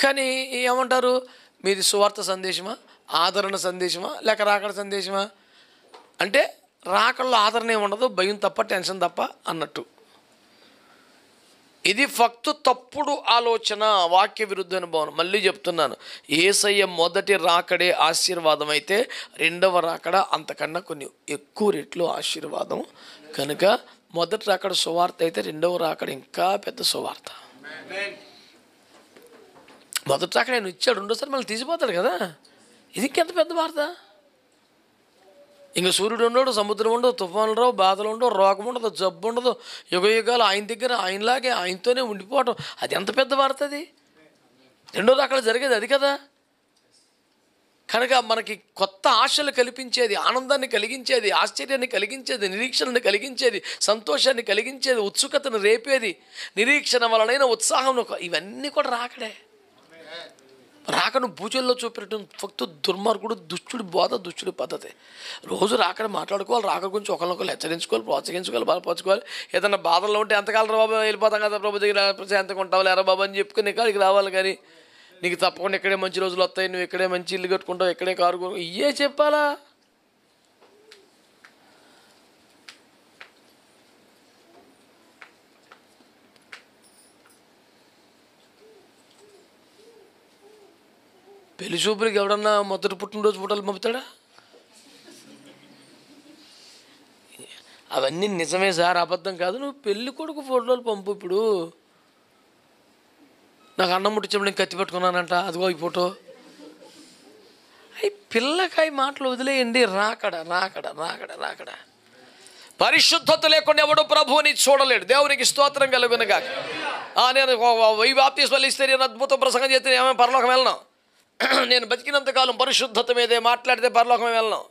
కానీ ఏమంటారు, మీది సువార్త సందేశమా, ఆదరణ సందేశమా, లేక రాకడ సందేశమా అంటే రాకడలో ఆదరణ ఏమి ఉండదు, భయం తప్ప టెన్షన్ తప్ప అన్నట్టు. ఇది ఫక్తు తప్పుడు ఆలోచన, వాక్య విరుద్ధమైన భావన. మళ్ళీ చెప్తున్నాను, యేసయ్య మొదటి రాకడే ఆశీర్వాదం అయితే రెండవ రాకడ అంతకన్నా కొన్ని ఎక్కువ రెట్లు ఆశీర్వాదం. కనుక మొదటి రాకడ సువార్త అయితే రెండవ రాకడ ఇంకా పెద్ద సువార్త. మొదటి రాకడ ఆయన ఇచ్చాడు, రెండోసారి మళ్ళీ తీసిపోతాడు కదా, ఇది ఇంకెంత పెద్ద వార్త. ఇంకా సూర్యుడు ఉండడు, సముద్రం ఉండదు, తుఫానులు రావు, బాధలు ఉండవు, రోగం ఉండదు, జబ్బు ఉండదు, యుగ యుగాలు ఆయన దగ్గర ఆయనలాగే ఆయనతోనే ఉండిపోవటం, అది ఎంత పెద్ద వార్త. అది రెండో రాకడ జరిగేది అది కదా. కనుక మనకి కొత్త ఆశలు కల్పించేది, ఆనందాన్ని కలిగించేది, ఆశ్చర్యాన్ని కలిగించేది, నిరీక్షణని కలిగించేది, సంతోషాన్ని కలిగించేది, ఉత్సుకతను రేపేది, నిరీక్షణ వలనైన ఉత్సాహం, ఇవన్నీ కూడా రాకడే. రాకను భూజల్లో చూపెట్టడం ఫక్తు దుర్మార్గుడు, దుష్టుడి బోధ, దుష్టుడి పద్ధతి. రోజు రాకడ మాట్లాడుకోవాలి, రాక గురించి ఒకరినొకరు హెచ్చరించుకోవాలి, ప్రోత్సహించుకోవాలి, బలపరచుకోవాలి. ఏదైనా బాధల్లో ఉంటే ఎంతకాలం రా బాబు వెళ్ళిపోతాం కదా ప్రభు దగ్గర, ప్రశాంతంగా ఉంటావు ఎరా బాబు అని చెప్పుకుని ఇక్కడికి రావాలి. కానీ నీకు తప్పకుండా ఇక్కడే మంచి రోజులు వస్తాయి, నువ్వు ఇక్కడే మంచి ఇల్లు కట్టుకుంటావు, ఇక్కడే కారు ఇవే చెప్పాలా? పెళ్లి చూపులకి ఎవడన్నా మొదటి పుట్టినరోజు ఫోటోలు పంపుతాడా? అవన్నీ నిజమే సార్, అబద్ధం కాదు. నువ్వు పెళ్లి కొడుకు ఫోటోలు పంపు. ఇప్పుడు నాకు అన్నం ముట్టించినప్పుడు నేను కత్తి పెట్టుకున్నానంట, అదిగో ఈ ఫోటో. అవి పిల్లకాయ మాటలు వదిలేయండి. రాకడ రాకడ రాకడ రాకడ. పరిశుద్ధత లేకుండా ఎవడు ప్రభువుని చూడలేడు. దేవునికి స్తోత్రం కలుగునుగా. నేను బాప్తిస్మాలు ఇస్తే, నేను అద్భుతం ప్రసంగం చేస్తే ఏమైనా పరలోకం వెళ్ళను. నేను బతికినంతకాలం పరిశుద్ధత మీదే మాట్లాడితే పరలోకం వెళ్ళను.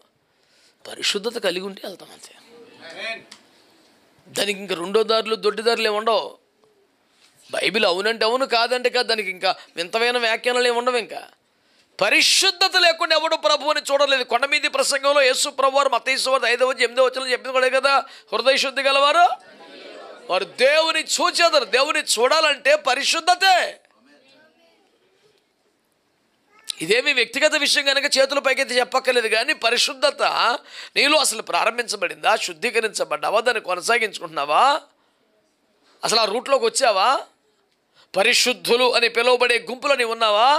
పరిశుద్ధత కలిగి ఉంటే వెళ్తాం అంతే. దానికి ఇంకా రెండో దారులు, దొడ్డిదారులు ఏమి ఉండవు. బైబిల్ అవునంటే అవును, కాదంటే కాదు. దానికి ఇంకా వింతమైన వ్యాఖ్యానాలు ఏమి ఉండవు. ఇంకా పరిశుద్ధత లేకుండా ఎవడు ప్రభువుని చూడలేదు. కొండ మీది ప్రసంగంలో యేసు ప్రభు వారు మత్తయి సువార్త 5వ అధ్యాయం 8వ వచనంలో చెప్పింది కూడా కదా, హృదయ శుద్ధి గలవారు వారు దేవుని చూచెదరు. దేవుని చూడాలంటే పరిశుద్ధతే. ఇదేమి వ్యక్తిగత విషయం కనుక చేతుల పైకైతే చెప్పక్కర్లేదు. కానీ పరిశుద్ధత నీలో అసలు ప్రారంభించబడిందా? శుద్ధీకరించబడ్డావా? దాన్ని కొనసాగించుకుంటున్నావా? అసలు ఆ రూట్లోకి వచ్చావా? పరిశుద్ధులు అని పిలువబడే గుంపులో నీవు ఉన్నావా?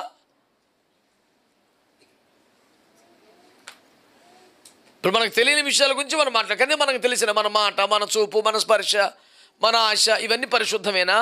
ఇప్పుడు మనకు తెలియని విషయాల గురించి మనం మాట్లాడు, కానీ మనకు తెలిసిన మన మాట, మన చూపు, మన స్పర్శ, మన ఆశ, ఇవన్నీ పరిశుద్ధమేనా?